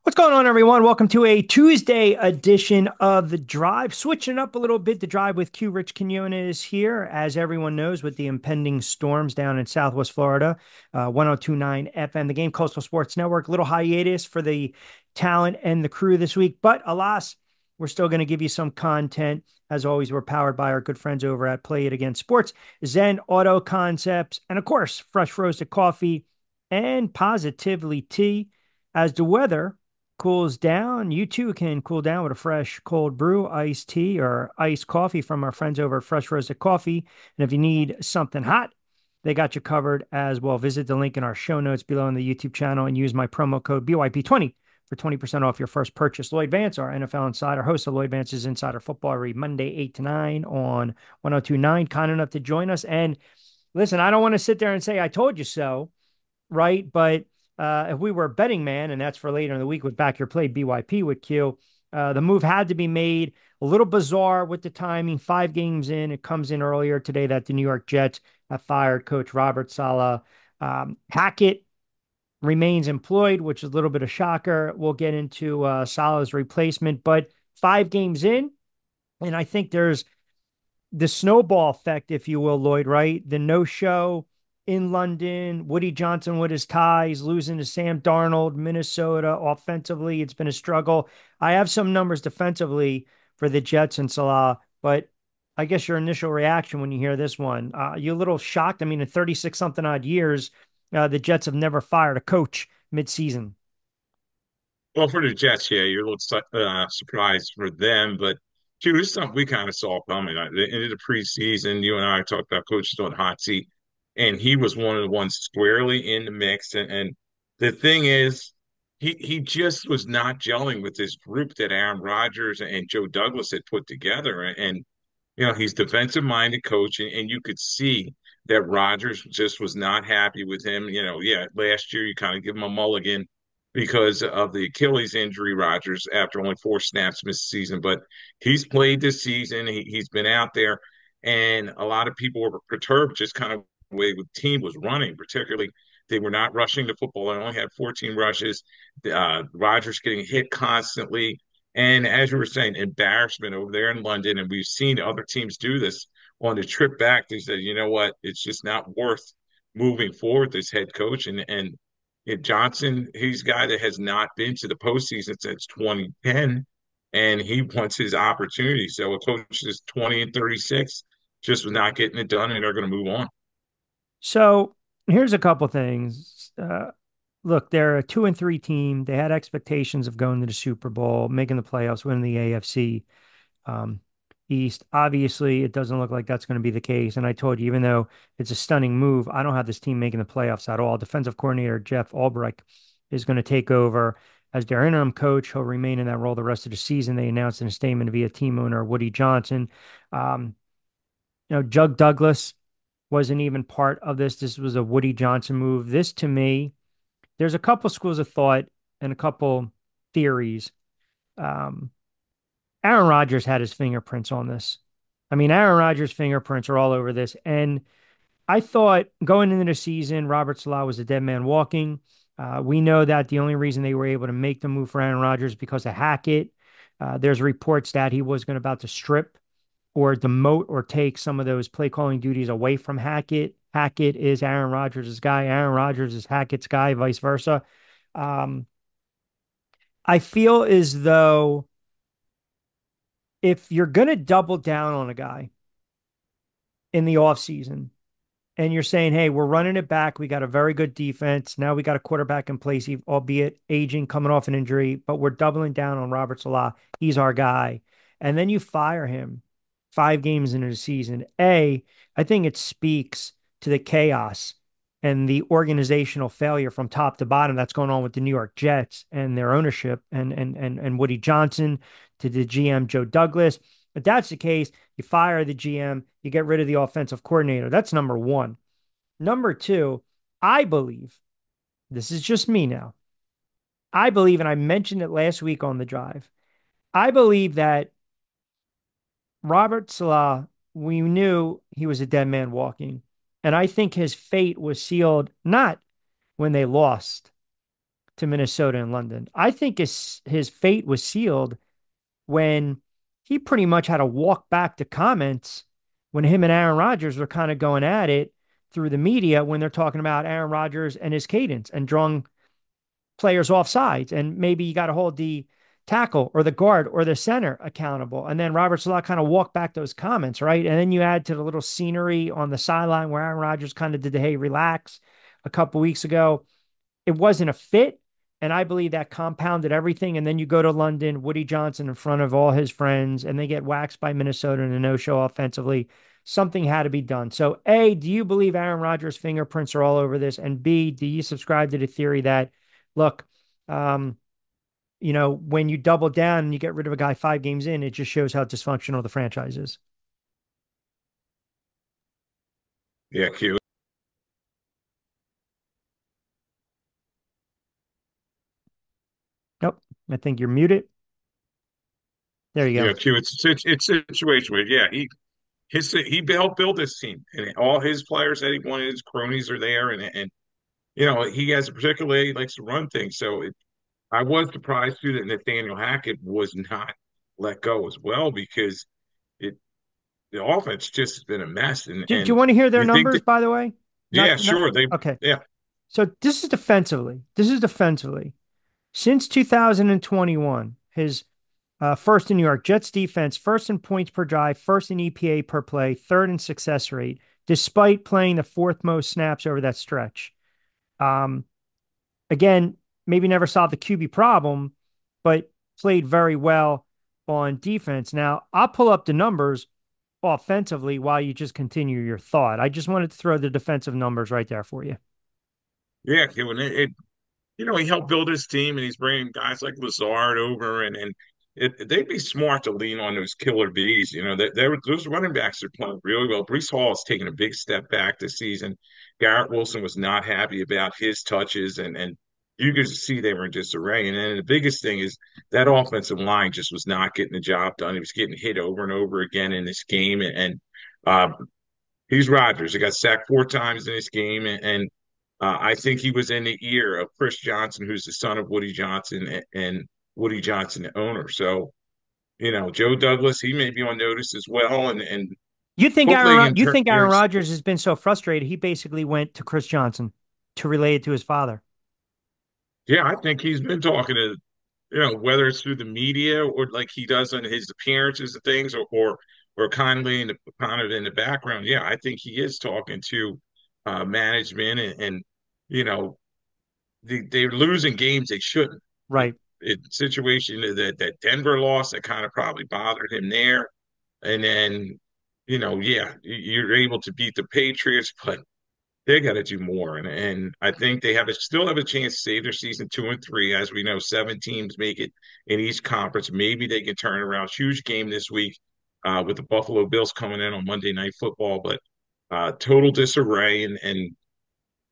What's going on, everyone? Welcome to a Tuesday edition of The Drive. Switching up a little bit, The Drive with Q. Rich Quinones here, as everyone knows, with the impending storms down in Southwest Florida, 1029 FM, the Game Coastal Sports Network. Little hiatus for the talent and the crew this week, but alas, we're still going to give you some content. As always, we're powered by our good friends over at Play It Again Sports, Zen Auto Concepts, and of course, fresh roasted coffee and positively tea. As the weather cools down, you too can cool down with a fresh cold brew, iced tea, or iced coffee from our friends over at Fresh Roasted Coffee. And if you need something hot, they got you covered as well. Visit the link in our show notes below in the YouTube channel and use my promo code BYP20 for 20% off your first purchase. Lloyd Vance, our NFL insider, host of Lloyd Vance's Insider Football, every Monday, 8 to 9 on 1029. Kind enough to join us. And listen, I don't want to sit there and say, I told you so, right? But if we were a betting man, and that's for later in the week with Back Your Play BYP with Q, the move had to be made. A little bizarre with the timing. 5 games in, it comes in earlier today that the New York Jets have fired Coach Robert Saleh. Hackett remains employed, which is a little bit of shocker. We'll get into Saleh's replacement, but 5 games in, and I think there's the snowball effect, if you will, Lloyd, right? The no show in London, Woody Johnson with his ties, losing to Sam Darnold, Minnesota. Offensively, it's been a struggle. I have some numbers defensively for the Jets and Salah, but I guess your initial reaction when you hear this one, you a little shocked? I mean, in 36 something odd years, the Jets have never fired a coach midseason. Well, for the Jets, yeah, you're a little surprised for them, but Q, this is something we kind of saw coming. At the end of the preseason, you and I talked about coaches on hot seat, and he was one of the ones squarely in the mix. And the thing is, he just was not gelling with this group that Aaron Rodgers and Joe Douglas had put together. And he's defensive-minded coach, and you could see that Rodgers just was not happy with him. Yeah, last year you kind of give him a mulligan because of the Achilles injury, Rodgers, after only 4 snaps missed season. But he's played this season. He's been out there, and a lot of people were perturbed just kind of the way the team was running, particularly they were not rushing the football. They only had 14 rushes. Rodgers getting hit constantly. And as you were saying, embarrassment over there in London. And we've seen other teams do this on the trip back. They said, you know what? It's just not worth moving forward, this head coach. And Johnson, he's a guy that has not been to the postseason since 2010, and he wants his opportunity. So a coach is 20 and 36 just was not getting it done, and they're going to move on. So here's a couple things. Look, they're a 2-3 team. They had expectations of going to the Super Bowl, making the playoffs, winning the AFC um, East. Obviously, it doesn't look like that's going to be the case. And I told you, even though it's a stunning move, I don't have this team making the playoffs at all. Defensive coordinator Jeff Albrecht is going to take over as their interim coach. He'll remain in that role the rest of the season. They announced in a statement via team owner Woody Johnson. Um, Jug Douglas wasn't even part of this. This was a Woody Johnson move. This to me, there's a couple schools of thought and a couple theories. Um, Aaron Rodgers had his fingerprints on this. I mean, Aaron Rodgers' fingerprints are all over this. And I thought going into the season, Robert Salah was a dead man walking. We know that the only reason they were able to make the move for Aaron Rodgers because of Hackett. There's reports that he was going about to strip or demote or take some of those play calling duties away from Hackett. Hackett is Aaron Rodgers' guy. Aaron Rodgers is Hackett's guy, vice versa. Um, I feel as though if you're going to double down on a guy in the offseason and you're saying, hey, we're running it back. We got a very good defense. Now we got a quarterback in place, albeit aging, coming off an injury, but we're doubling down on Robert Salah. He's our guy. And then you fire him 5 games into the season. I think it speaks to the chaos and the organizational failure from top to bottom that's going on with the New York Jets and their ownership and Woody Johnson to the GM Joe Douglas. If that's the case, you fire the GM, you get rid of the offensive coordinator. That's number one. Number two, I believe, this is just me now. I believe, and I mentioned it last week on the drive, I believe that Robert Salah, we knew he was a dead man walking. And I think his fate was sealed not when they lost, to Minnesota and London. I think his fate was sealed when he pretty much had to walk back to comments when him and Aaron Rodgers were kind of going at it through the media when they're talking about Aaron Rodgers and his cadence and drawing players off sides. And maybe you got to hold the tackle or the guard or the center accountable. And then Robert Salah kind of walked back those comments, right? And then you add to the little scenery on the sideline where Aaron Rodgers kind of did the hey, relax a couple weeks ago. It wasn't a fit. And I believe that compounded everything. And then you go to London, Woody Johnson in front of all his friends, and they get waxed by Minnesota in a no-show offensively. Something had to be done. So, A, do you believe Aaron Rodgers' fingerprints are all over this? And B, do you subscribe to the theory that, look, um, when you double down and you get rid of a guy 5 games in, it just shows how dysfunctional the franchise is? Yeah, Q. Nope. I think you're muted. There you Yeah, go. Q. It's a situation where he helped build this team, and all his players that he wanted, his cronies are there, and he has a particularly he likes to run things. So I was surprised too that Nathaniel Hackett was not let go as well because it the offense just has been a mess, and Do you want to hear their you think numbers, that by the way? yeah, Not, sure they okay. yeah So this is defensively. This is defensively. Since 2021, his first in New York Jets defense, first in points per drive, first in EPA per play, third in success rate, despite playing the fourth most snaps over that stretch. Um, again, maybe never solved the QB problem, but played very well on defense. Now, I'll pull up the numbers offensively while you just continue your thought. I just wanted to throw the defensive numbers right there for you. yeah Q, and he helped build his team, and he's bringing guys like Lazard over, and they'd be smart to lean on those killer bees. Those running backs are playing really well. Brees Hall has taken a big step back this season. Garrett Wilson was not happy about his touches, and you could see they were in disarray. And then the biggest thing is that offensive line just was not getting the job done. He was getting hit over and over again in this game, and uh, he's Rodgers. He got sacked 4 times in this game, and I think he was in the ear of Chris Johnson, who's the son of Woody Johnson and Woody Johnson, the owner. So, Joe Douglas, he may be on notice as well, and hopefully in You turn think Aaron here's Rodgers has been so frustrated he basically went to Chris Johnson to relay it to his father? yeah, I think he's been talking to whether it's through the media or like he does on his appearances and things, or kindly kind of in the background. Yeah, I think he is talking to management, and you know they're losing games they shouldn't. It, Right. situation that Denver lost that kind of probably bothered him there, and then yeah, you're able to beat the Patriots, but they got to do more, and I think they still have a chance to save their season 2-3. As we know, 7 teams make it in each conference. Maybe they can turn around. Huge game this week with the Buffalo Bills coming in on Monday Night Football, but total disarray, and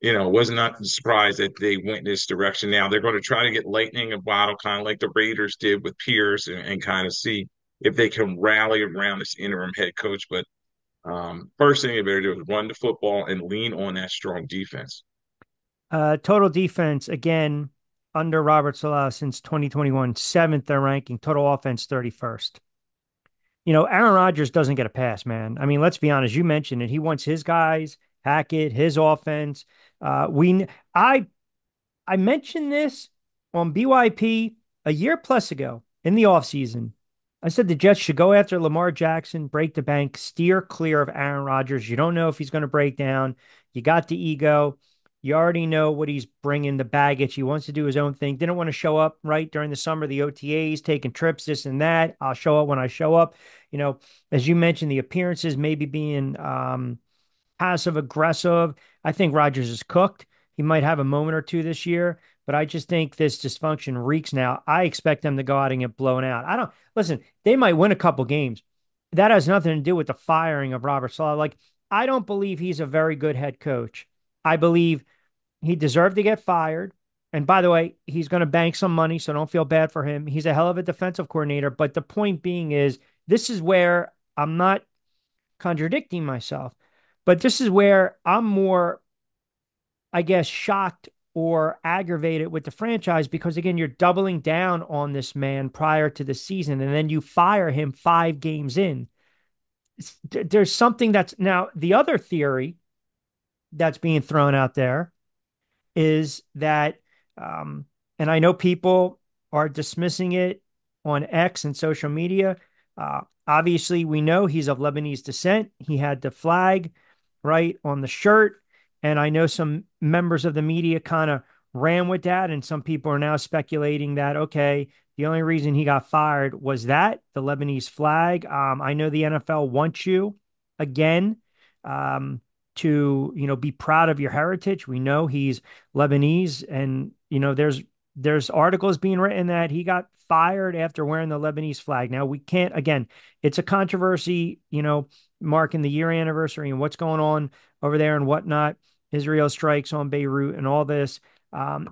was not surprised that they went in this direction. Now they're going to try to get lightning and bottle, kind of like the Raiders did with Pierce, and kind of see if they can rally around this interim head coach. But first thing they better do is run the football and lean on that strong defense. Total defense, again, under Robert Salah since 2021, seventh their ranking. Total offense, 31st. Aaron Rodgers doesn't get a pass, man. I mean, let's be honest. You mentioned it. He wants his guys, Hackett, his offense. I I mentioned this on BYP a year plus ago in the offseason. I said the Jets should go after Lamar Jackson, break the bank, steer clear of Aaron Rodgers. You don't know if he's going to break down. You got the ego. You already know what he's bringing, the baggage. He wants to do his own thing. Didn't want to show up right during the summer, the OTAs, taking trips, this and that. I'll show up when I show up. As you mentioned, the appearances maybe being passive aggressive. I think Rodgers is cooked. He might have a moment or two this year, but I just think this dysfunction reeks now. I expect them to go out and get blown out. I don't listen, they might win a couple games. That has nothing to do with the firing of Robert Saleh. Like, I don't believe he's a very good head coach. I believe he deserved to get fired. And by the way, he's going to bank some money, so don't feel bad for him. He's a hell of a defensive coordinator. But the point being is, this is where I'm not contradicting myself. But this is where I'm more, I guess, shocked or aggravate it with the franchise because again, you're doubling down on this man prior to the season and then you fire him 5 games in. There's something that's now the other theory that's being thrown out there is that, um, and I know people are dismissing it on X and social media. Obviously, we know he's of Lebanese descent. He had the flag right on the shirt. And I know some members of the media kind of ran with that. And some people are now speculating that, okay, the only reason he got fired was that the Lebanese flag. I know the NFL wants you again. To be proud of your heritage. We know he's Lebanese, and there's articles being written that he got fired after wearing the Lebanese flag. Now we can't again, it's a controversy, marking the year anniversary and what's going on over there and whatnot. Israel strikes on Beirut and all this. I'm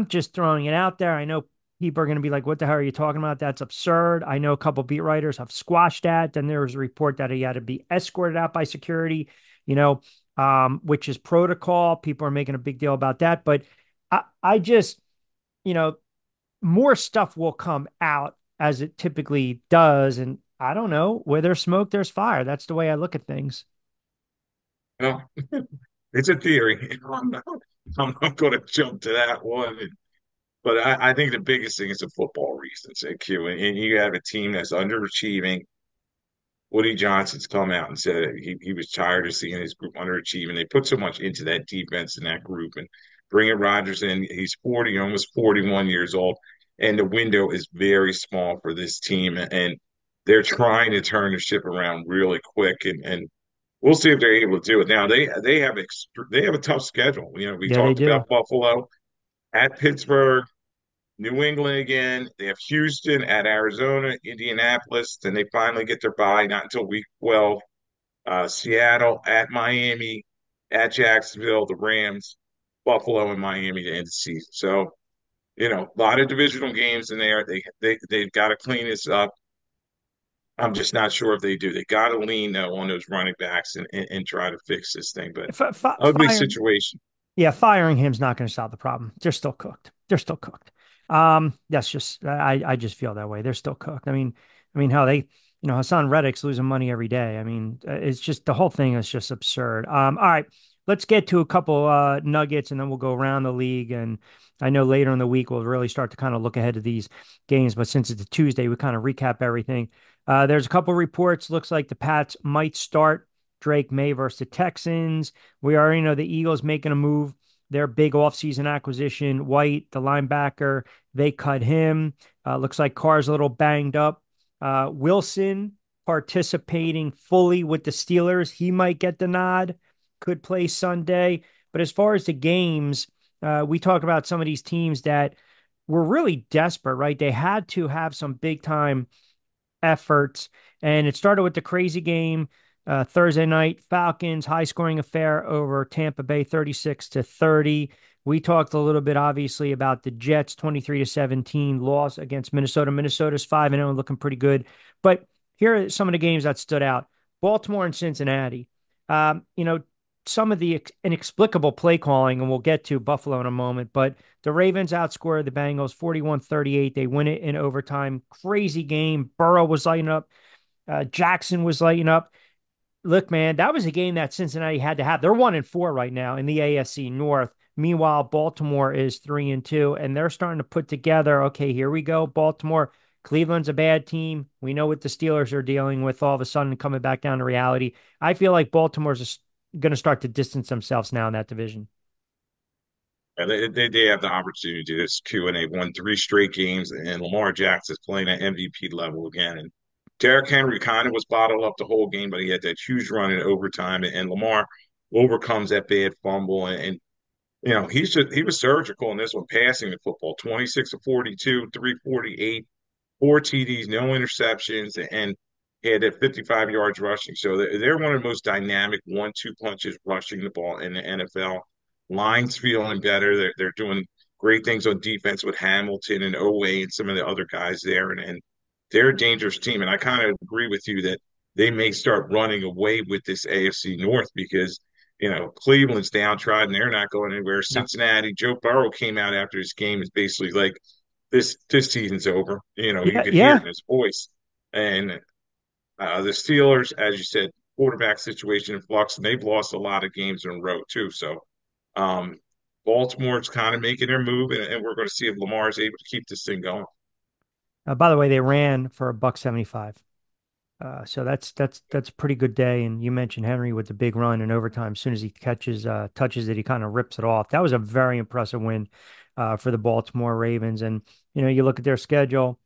just throwing it out there. I know people are going to be like, what the hell are you talking about? That's absurd. I know a couple beat writers have squashed that. Then there was a report that he had to be escorted out by security, which is protocol. People are making a big deal about that. But I just, you know, more stuff will come out as it typically does. And I don't know, where there's smoke, there's fire. That's the way I look at things. Well, it's a theory. I'm not going to jump to that one. But I think the biggest thing is the football reasons at Q. And you have a team that's underachieving. Woody Johnson's come out and said he was tired of seeing his group underachieving. They put so much into that defense and that group, and bringing Rodgers in. He's 40, almost 41 years old, and the window is very small for this team. And they're trying to turn the ship around really quick, and we'll see if they're able to do it. Now they have a tough schedule. We Yeah, they talked do. about Buffalo at Pittsburgh. New England again. They have Houston at Arizona, Indianapolis. Then they finally get their bye, not until week 12. Seattle at Miami, at Jacksonville, the Rams, Buffalo, and Miami to end the season. So, a lot of divisional games in there. They've got to clean this up. I'm just not sure if they do. They got to lean though on those running backs and try to fix this thing. But ugly Fire. situation. Yeah, firing him's not going to solve the problem. They're still cooked. They're still cooked. That's just I just feel that way. They're still cooked. I mean how they, Hassan Reddick's losing money every day. I mean, it's just the whole thing is just absurd. All right, let's get to a couple nuggets and then we'll go around the league. And I know later in the week we'll really start to kind of look ahead to these games, but since it's a Tuesday, we kind of recap everything. There's a couple reports. Looks like the Pats might start Drake May versus the Texans. We already know the Eagles making a move. Their big offseason acquisition, White, the linebacker, they cut him. Looks like Carr's a little banged up. Wilson participating fully with the Steelers. He might get the nod, could play Sunday. But as far as the games, we talk about some of these teams that were really desperate, right? They had to have some big time efforts. And it started with the crazy game Thursday night, Falcons, high scoring affair over Tampa Bay 36-30. We talked a little bit, obviously, about the Jets 23-17 loss against Minnesota. Minnesota's 5-0 and looking pretty good. But here are some of the games that stood out. Baltimore and Cincinnati. Um, you know, some of the inexplicable play calling, and we'll get to Buffalo in a moment, but the Ravens outscored the Bengals 41-38. They win it in overtime. Crazy game. Burrow was lighting up. Jackson was lighting up. Look, man, that was a game that Cincinnati had to have. They're 1-4 right now in the AFC North. Meanwhile, Baltimore is 3-2, and they're starting to put together. Okay, here we go. Baltimore, Cleveland's a bad team. We know what the Steelers are dealing with. All of a sudden, coming back down to reality. I feel like Baltimore's going to start to distance themselves now in that division. And they have the opportunity to do this. Q and they won 3 straight games, and Lamar Jackson's playing at MVP level again. And Derrick Henry kind of was bottled up the whole game, but he had that huge run in overtime, and Lamar overcomes that bad fumble, and he was surgical in this one, passing the football, 26 of 42, 348, 4 TDs, no interceptions, and he had that 55 yards rushing. So they're one of the most dynamic 1-2 punches rushing the ball in the NFL. Line's feeling better. They're doing great things on defense with Hamilton and Oweh and some of the other guys there, and they're a dangerous team. And I kind of agree with you that they may start running away with this AFC North because Cleveland's downtrodden. They're not going anywhere. No. Cincinnati, Joe Burrow came out after his game is basically like, this season's over. You Yeah, could hear it yeah. in his voice. And the Steelers, as you said, quarterback situation in flux, and they've lost a lot of games in a row too. So um, Baltimore's kind of making their move, and we're going to see if Lamar is able to keep this thing going. By the way, they ran for a buck 75. So that's a pretty good day. And you mentioned Henry with the big run in overtime. As soon as he touches it, he kind of rips it off. That was a very impressive win for the Baltimore Ravens. And you look at their schedule.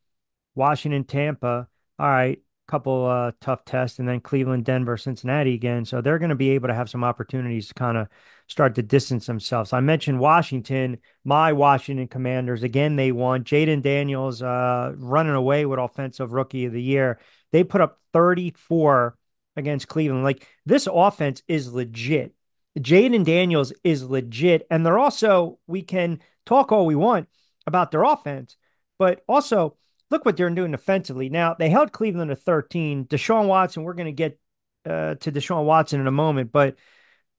Washington, Tampa. All right, couple tough tests, and then Cleveland, Denver, Cincinnati again. So they're going to be able to have some opportunities to kind of start to distance themselves. I mentioned Washington, my Washington Commanders. Again, they won. Jaden Daniels running away with Offensive Rookie of the Year. They put up 34 against Cleveland. Like this offense is legit. Jaden Daniels is legit, and they're also we can talk all we want about their offense, but also look what they're doing defensively. Now, they held Cleveland to 13. Deshaun Watson, we're going to get to Deshaun Watson in a moment, but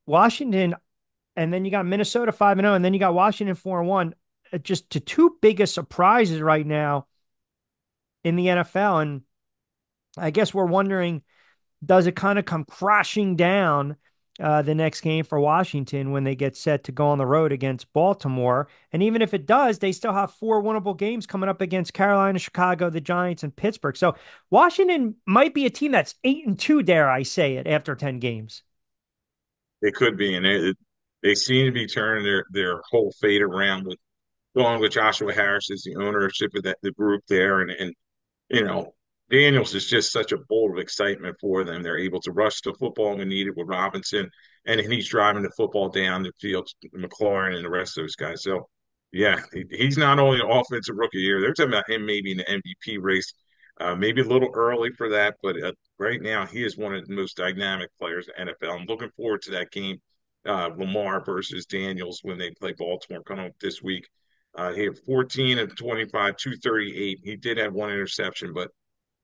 Washington, and then you got Minnesota 5-0, and then you got Washington 4-1. Just the two biggest surprises right now in the NFL. And I guess we're wondering, does it kind of come crashing down the next game for Washington when they get set to go on the road against Baltimore? And even if it does, they still have four winnable games coming up against Carolina, Chicago, the Giants, and Pittsburgh. So Washington might be a team that's 8-2, dare I say it, after 10 games. They could be, and they seem to be turning their whole fate around with going with Joshua Harris as the ownership of the group there, and you know, Daniels is just such a bolt of excitement for them. They're able to rush the football when needed with Robinson, and then he's driving the football down the field, McLaurin and the rest of those guys. So, yeah, he's not only an offensive rookie year, they're talking about him maybe in the MVP race. Maybe a little early for that, but right now he is one of the most dynamic players in the NFL. I'm looking forward to that game, Lamar versus Daniels when they play Baltimore coming up this week. He had 14 of 25, 238. He did have one interception, but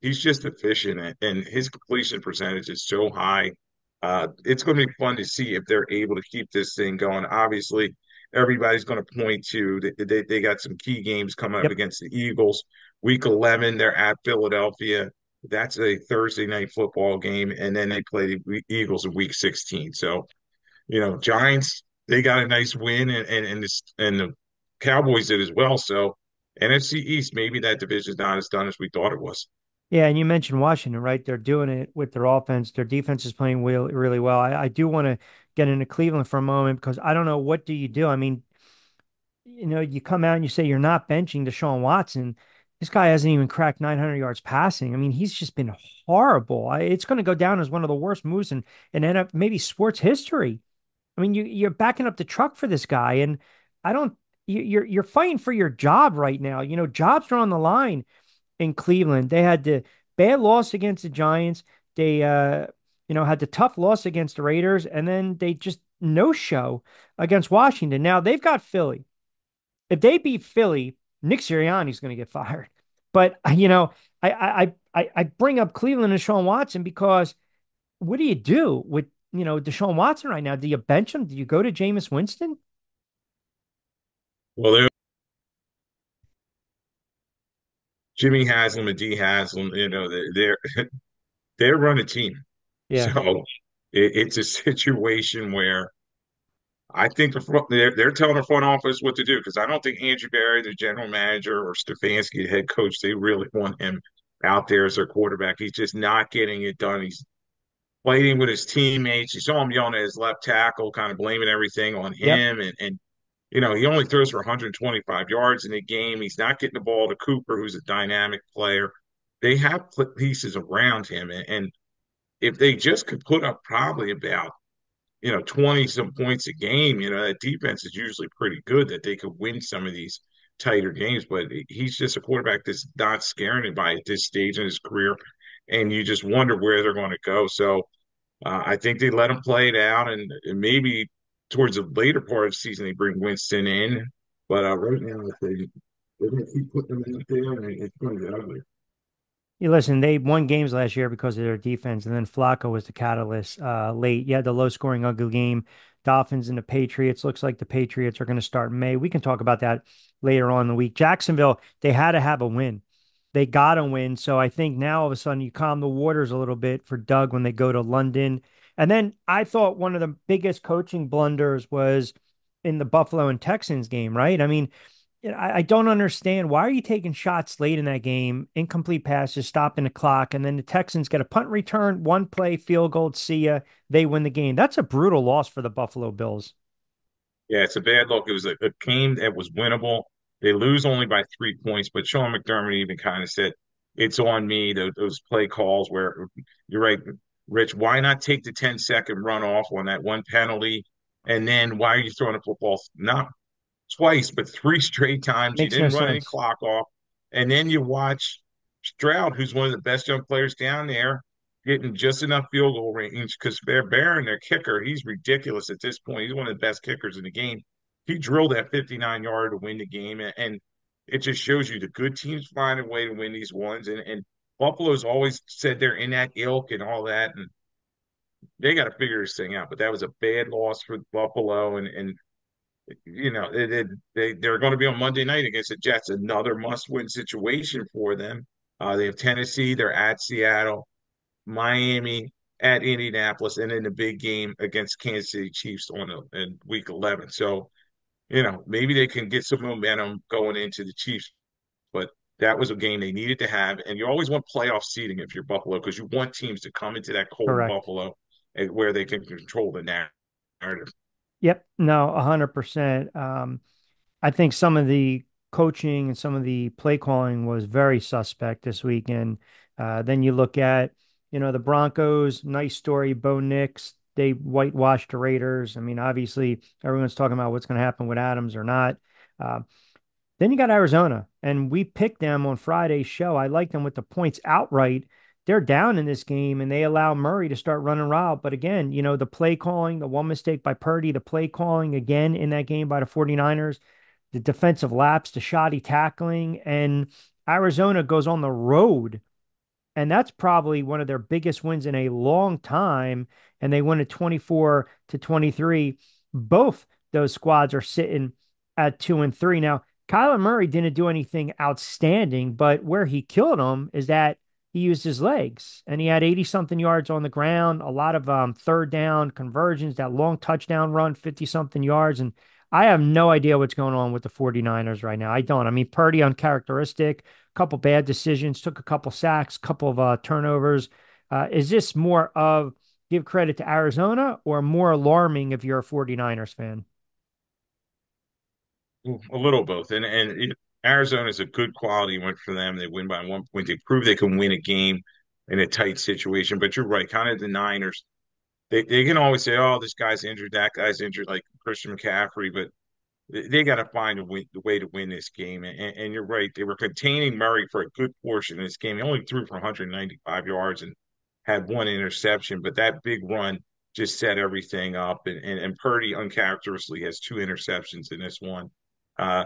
he's just efficient and his completion percentage is so high. It's going to be fun to see if they're able to keep this thing going. Obviously, everybody's going to point to they got some key games coming up Yep. against the Eagles. Week 11, they're at Philadelphia. That's a Thursday night football game, and then they play the Eagles in week 16. So Giants, they got a nice win, and the Cowboys did as well. So NFC East, maybe that division's not as done as we thought it was. Yeah, and you mentioned Washington, right? They're doing it with their offense. Their defense is playing really well. I do want to get into Cleveland for a moment because I don't know what do you do. I mean, you come out and you say you're not benching Deshaun Watson. This guy hasn't even cracked 900 yards passing. I mean, he's just been horrible. It's going to go down as one of the worst moves in maybe sports history. I mean, you're backing up the truck for this guy, and I don't. You're fighting for your job right now. Jobs are on the line in Cleveland. They had the bad loss against the Giants. They had the tough loss against the Raiders, and then they just no show against Washington. Now they've got Philly. If they beat Philly, Nick Sirianni's going to get fired. But I bring up Cleveland and Deshaun Watson because what do you do with Deshaun Watson right now? Do you bench him? Do you go to Jameis Winston? Well, there Jimmy Haslam and D Haslam, they're run a team. Yeah. So it's a situation where I think they're telling the front office what to do because I don't think Andrew Barry, the general manager, or Stefanski, the head coach, they really want him out there as their quarterback. He's just not getting it done. He's fighting with his teammates. You saw him yelling at his left tackle, kind of blaming everything on Yep. him. And he only throws for 125 yards in a game. He's not getting the ball to Cooper, who's a dynamic player. They have put pieces around him. And if they just could put up probably about 20 some points a game, that defense is usually pretty good that they could win some of these tighter games. But he's just a quarterback that's not scaring anybody at this stage in his career. And you just wonder where they're going to go. So I think they let him play it out, and maybe towards the later part of the season they bring Winston in. But right now, they're going to keep putting him in there, and it's going to be ugly. You listen, they won games last year because of their defense, and then Flacco was the catalyst late. You had the low scoring, ugly game. Dolphins and the Patriots. Looks like the Patriots are going to start in May. We can talk about that later on in the week. Jacksonville, they had to have a win. They got to win. So I think now all of a sudden you calm the waters a little bit for Doug when they go to London. And then I thought one of the biggest coaching blunders was in the Buffalo and Texans game, right? I mean, I don't understand. Why are you taking shots late in that game? Incomplete passes, stopping the clock, and then the Texans get a punt return, one play, field goal, see ya. They win the game. That's a brutal loss for the Buffalo Bills. Yeah, it's a bad look. It was a game that was winnable. They lose only by 3 points, but Sean McDermott even kind of said, "It's on me." Those play calls where you're right, Rich. Why not take the 10-second run off on that one penalty, and then why are you throwing a football? Not twice, but three straight times. You Makes no didn't run any sense. clock off. And then you watch Stroud, who's one of the best young players down there, getting just enough field goal range because Barron, their kicker, he's ridiculous at this point. He's one of the best kickers in the game. He drilled that 59-yard to win the game. And it just shows you the good teams find a way to win these ones. And Buffalo's always said they're in that ilk and all that. And they got to figure this thing out. But that was a bad loss for Buffalo. And they're going to be on Monday night against the Jets, another must-win situation for them. They have Tennessee, they're at Seattle, Miami, at Indianapolis, and then the big game against Kansas City Chiefs in Week 11. So maybe they can get some momentum going into the Chiefs, but that was a game they needed to have. And you always want playoff seeding if you're Buffalo because you want teams to come into that cold Correct. Buffalo where they can control the narrative. Yep. No, 100%. I think some of the coaching and some of the play calling was very suspect this weekend. Then you look at, the Broncos, nice story, Bo Nix, they whitewashed the Raiders. I mean, obviously, everyone's talking about what's going to happen with Adams or not. Uh, then you got Arizona, and we picked them on Friday's show. I like them with the points outright. They're down in this game, and they allow Murray to start running wild. But again, the play calling, the one mistake by Purdy, the play calling again in that game by the 49ers, the defensive lapse, the shoddy tackling, and Arizona goes on the road, and that's probably one of their biggest wins in a long time. And they win it 24-23. Both those squads are sitting at 2-3. Now, Kyler Murray didn't do anything outstanding, but where he killed them is that he used his legs and he had 80 something yards on the ground, a lot of third down conversions, that long touchdown run, 50 something yards. And I have no idea what's going on with the 49ers right now. I don't. I mean, Purdy uncharacteristic, couple bad decisions, took a couple sacks, couple of turnovers. Is this more of give credit to Arizona or more alarming if you're a 49ers fan? A little both. Arizona is a good quality win for them. They win by 1 point. They prove they can win a game in a tight situation. But you're right, kind of the Niners. They can always say, "Oh, this guy's injured, that guy's injured," like Christian McCaffrey. But they got to find the way to win this game. And you're right, they were containing Murray for a good portion of this game. He only threw for 195 yards and had one interception, but that big run just set everything up. And Purdy uncharacteristically has two interceptions in this one. Uh,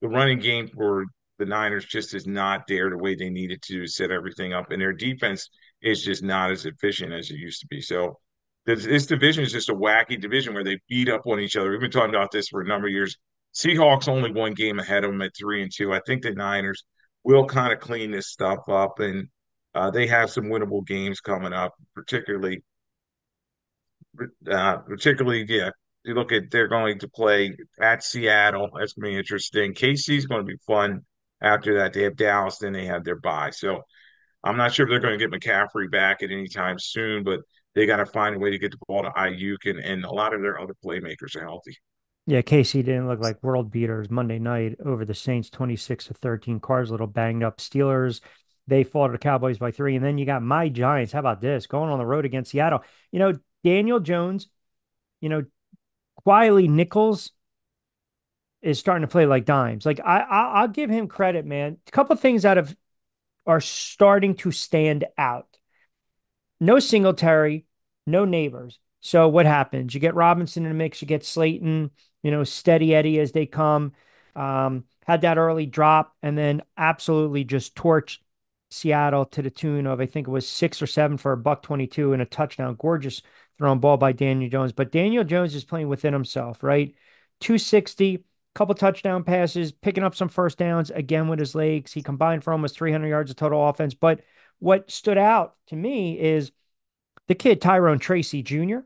the running game for the Niners just is not there the way they needed to set everything up, and their defense is just not as efficient as it used to be. So this division is just a wacky division where they beat up on each other. We've been talking about this for a number of years. Seahawks only one game ahead of them at 3-2. I think the Niners will kind of clean this stuff up, and they have some winnable games coming up, particularly, yeah. You look at they're going to play at Seattle. That's going to be interesting. KC's going to be fun. After that, they have Dallas. Then they have their bye. So I'm not sure if they're going to get McCaffrey back at any time soon, but they got to find a way to get the ball to Ayuk, and a lot of their other playmakers are healthy. Yeah, KC didn't look like world beaters Monday night over the Saints 26-13. Cars a little banged up. Steelers, they fall to the Cowboys by 3. And then you got my Giants. How about this? Going on the road against Seattle. Daniel Jones, you know, quietly Nichols is starting to play like dimes. Like I'll give him credit, man. A couple things are starting to stand out. No Singletary, no neighbors. So what happens? You get Robinson in the mix, you get Slayton, steady Eddie as they come. Had that early drop and then absolutely just torched Seattle to the tune of, I think it was 6 or 7 for a buck 22 and a touchdown. Gorgeous thrown ball by Daniel Jones. But Daniel Jones is playing within himself, right? 260, couple touchdown passes, picking up some first downs again with his legs. He combined for almost 300 yards of total offense. But what stood out to me is the kid Tyrone Tracy Jr.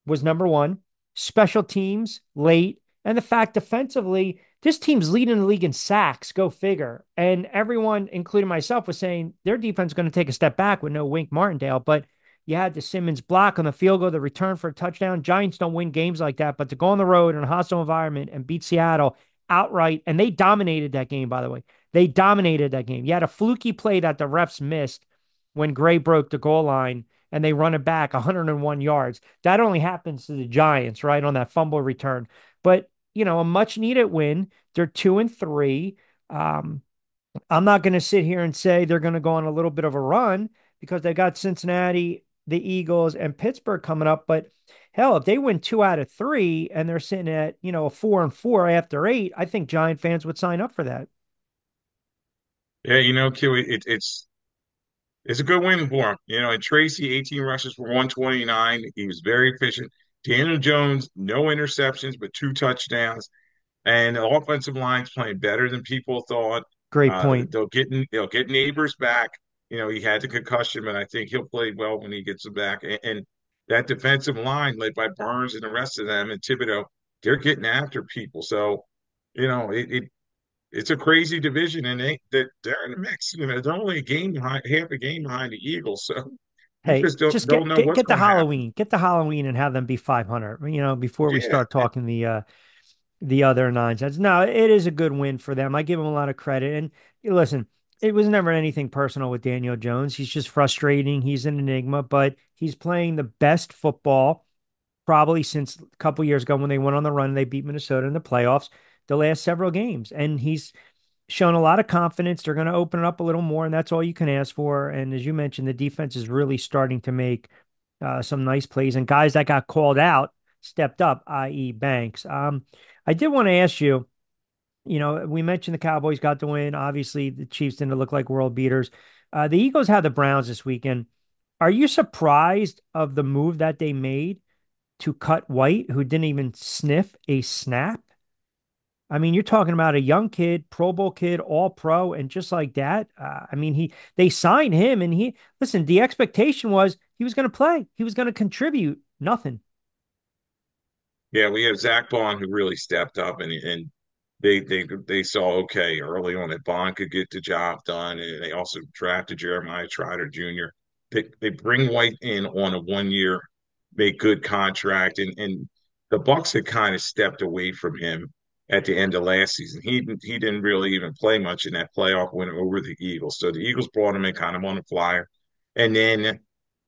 was number one. Special teams late, and the fact defensively, this team's leading the league in sacks. Go figure. And everyone, including myself, was saying their defense is going to take a step back with no Wink Martindale. But you had the Simmons block on the field goal, the return for a touchdown. Giants don't win games like that, but to go on the road in a hostile environment and beat Seattle outright, and they dominated that game, by the way. They dominated that game. You had a fluky play that the refs missed when Gray broke the goal line and they run it back 101 yards. That only happens to the Giants, right, on that fumble return. But, a much needed win. They're 2-3. Um, I'm not going to sit here and say they're going to go on a little bit of a run because they got Cincinnati, the Eagles, and Pittsburgh coming up. But hell, if they win 2 out of 3 and they're sitting at, a 4-4 after 8, I think Giant fans would sign up for that. Yeah, Q, it's a good win for him. And Tracy, 18 rushes for 129. He was very efficient. Daniel Jones, no interceptions, but two touchdowns. And the offensive line's playing better than people thought. Great point. They'll get Neighbors back. He had the concussion, but I think he'll play well when he gets it back. And that defensive line, led by Burns and the rest of them, and Thibodeau, they're getting after people. So, it's a crazy division, and they're in the mix. They're only a game behind, half a game behind the Eagles. So you Hey, just don't just don't get know get what's get the going to happen. Halloween, get the Halloween, and have them be 500. Before we Yeah. start talking the other nine cents. No, it is a good win for them. I give them a lot of credit. And listen, it was never anything personal with Daniel Jones. He's just frustrating. He's an enigma, but he's playing the best football probably since a couple years ago when they went on the run. They beat Minnesota in the playoffs the last several games, and he's shown a lot of confidence. They're going to open it up a little more, and that's all you can ask for. And as you mentioned, the defense is really starting to make some nice plays, and guys that got called out stepped up, i.e., Banks. I did want to ask you. We mentioned the Cowboys got the win. Obviously, the Chiefs didn't look like world beaters. The Eagles had the Browns this weekend. Are you surprised of the move that they made to cut White, who didn't even sniff a snap? I mean, you're talking about a young kid, Pro Bowl kid, all pro, and just like that. I mean, they signed him, and listen. The expectation was he was going to play, he was going to contribute. Nothing. Yeah, we have Zach Bond who really stepped up, and they saw okay early on that Bond could get the job done, and they also drafted Jeremiah Trotter Jr. They bring White in on a 1 year, make good contract, and the Bucks had kind of stepped away from him at the end of last season. He didn't really even play much in that playoff win over the Eagles, so the Eagles brought him in kind of on the flyer, and then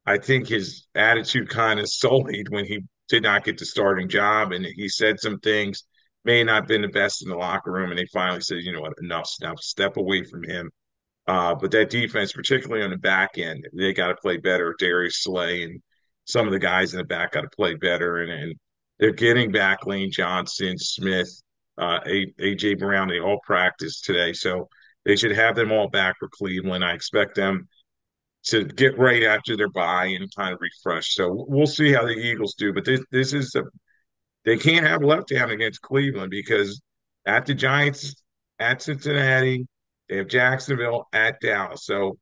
I think his attitude kind of sullied when he did not get the starting job, and he said some things may not have been the best in the locker room, and they finally said, you know what, enough, now step away from him. But that defense, particularly on the back end, they got to play better. Darius Slay and some of the guys in the back got to play better, and they're getting back Lane Johnson, Smith, AJ Brown. They all practiced today, so they should have them all back for Cleveland. I expect them to get right after their bye and kind of refresh. So we'll see how the Eagles do. But this is they can't have letdown against Cleveland because at the Giants, at Cincinnati, they have Jacksonville, at Dallas. So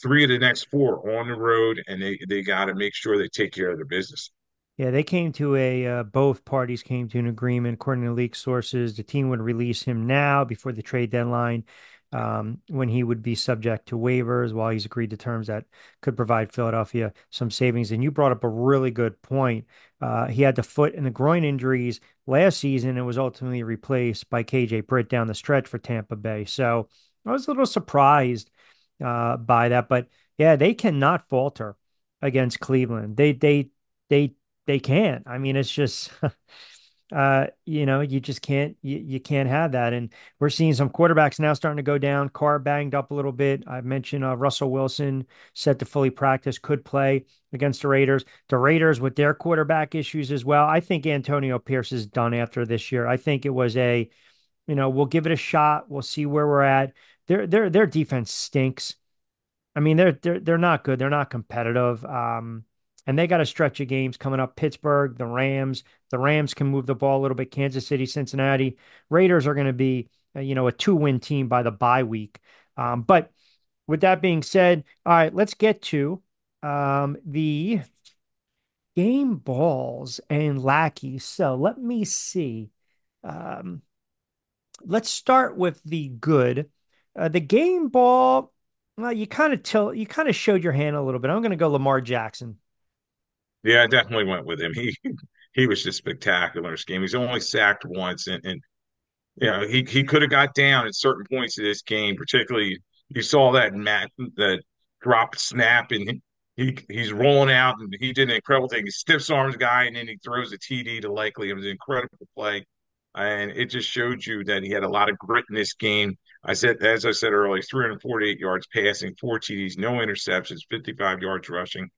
three of the next four on the road, and they got to make sure they take care of their business. Yeah, both parties came to an agreement. According to leak sources, the team would release him now before the trade deadline, when he would be subject to waivers while he's agreed to terms that could provide Philadelphia some savings. And you brought up a really good point. He had the foot and the groin injuries last season and was ultimately replaced by KJ Britt down the stretch for Tampa Bay. So I was a little surprised by that, but yeah, they cannot falter against Cleveland. They they can't. I mean, it's just you just you can't have that. And we're seeing some quarterbacks now starting to go down. Carr banged up a little bit. I mentioned Russell Wilson set to fully practice, could play against the Raiders. The Raiders with their quarterback issues as well. I think Antonio Pierce is done after this year. I think it was we'll give it a shot. We'll see where we're at. Their defense stinks. I mean, they're not good. They're not competitive. And they got a stretch of games coming up. Pittsburgh, the Rams. The Rams can move the ball a little bit. Kansas City, Cincinnati. Raiders are going to be, a two-win team by the bye week. But with that being said, all right, let's get to the game balls and lackeys. So let me see. Um, let's start with the good. The game ball, well, you kind of showed your hand a little bit. I'm going to go Lamar Jackson. Yeah, I definitely went with him. He was just spectacular in this game. He's only sacked once, and he could have got down at certain points of this game. Particularly, you saw that drop snap, and he's rolling out, and he did an incredible thing. He stiffs arms guy, and then he throws a TD to Likely. It was an incredible play, and it just showed you that he had a lot of grit in this game. As I said earlier, 348 yards passing, four TDs, no interceptions, 55 yards rushing,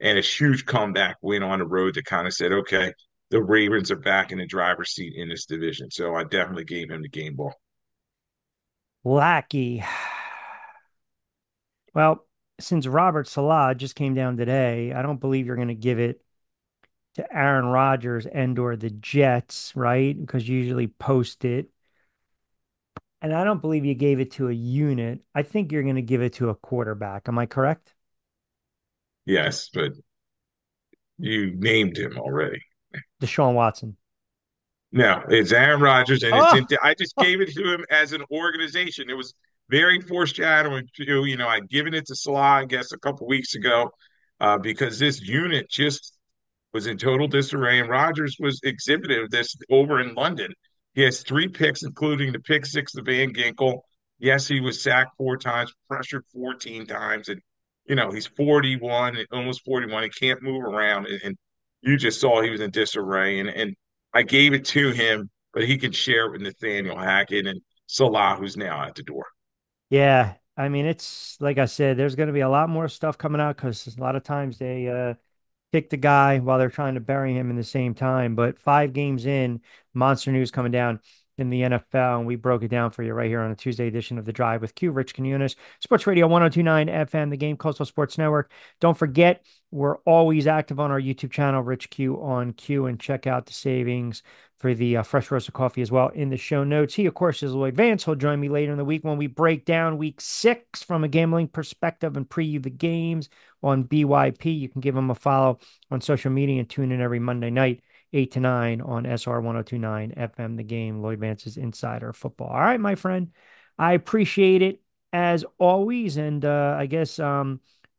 and a huge comeback win on the road that kind of said, okay, the Ravens are back in the driver's seat in this division. So I definitely gave him the game ball. Lackey. Well, since Robert Salah just came down today, I don't believe you're going to give it to Aaron Rodgers and or the Jets, right? Because you usually post it. And I don't believe you gave it to a unit. I think you're going to give it to a quarterback. Am I correct? Yes, but you named him already. Deshaun Watson. No, it's Aaron Rodgers, and Oh, I just gave it to him as an organization. It was very foreshadowing to, I'd given it to Salah, I guess, a couple weeks ago, because this unit just was in total disarray, and Rodgers was exhibiting this over in London. He has three picks, including the pick six of Van Ginkel. Yes, he was sacked four times, pressured 14 times, and he's 41, almost 41. He can't move around, and you just saw he was in disarray. And I gave it to him, but he can share it with Nathaniel Hackett and Salah, who's now at the door. yeah. I mean, it's like I said, there's going to be a lot more stuff coming out because a lot of times they pick the guy while they're trying to bury him in the same time. But 5 games in, monster news coming down in the NFL, and we broke it down for you right here on a Tuesday edition of The Drive with Q, Rich Quinones, Sports Radio 1029 FM, the Game Coastal Sports Network. Don't forget, we're always active on our YouTube channel, Rich Q on Q, and check out the savings for the fresh roasted coffee as well in the show notes. He, of course, is Lloyd Vance. He'll join me later in the week when we break down week 6 from a gambling perspective and preview the games on BYP. You can give him a follow on social media and tune in every Monday night, 8 to 9 on SR 1029 FM, the game, Lloyd Vance's Insider Football. All right, my friend. I appreciate it as always. And I guess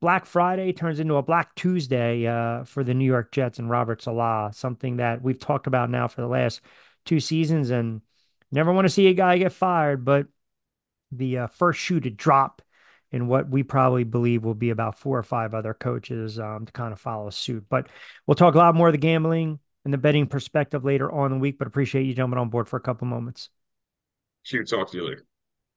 Black Friday turns into a Black Tuesday for the New York Jets and Robert Salah, something that we've talked about now for the last 2 seasons. And never want to see a guy get fired, but the first shoe to drop in what we probably believe will be about 4 or 5 other coaches to kind of follow suit. But we'll talk a lot more of the gambling and the betting perspective later on in the week, but appreciate you jumping on board for a couple moments. Shoot, talk to you later.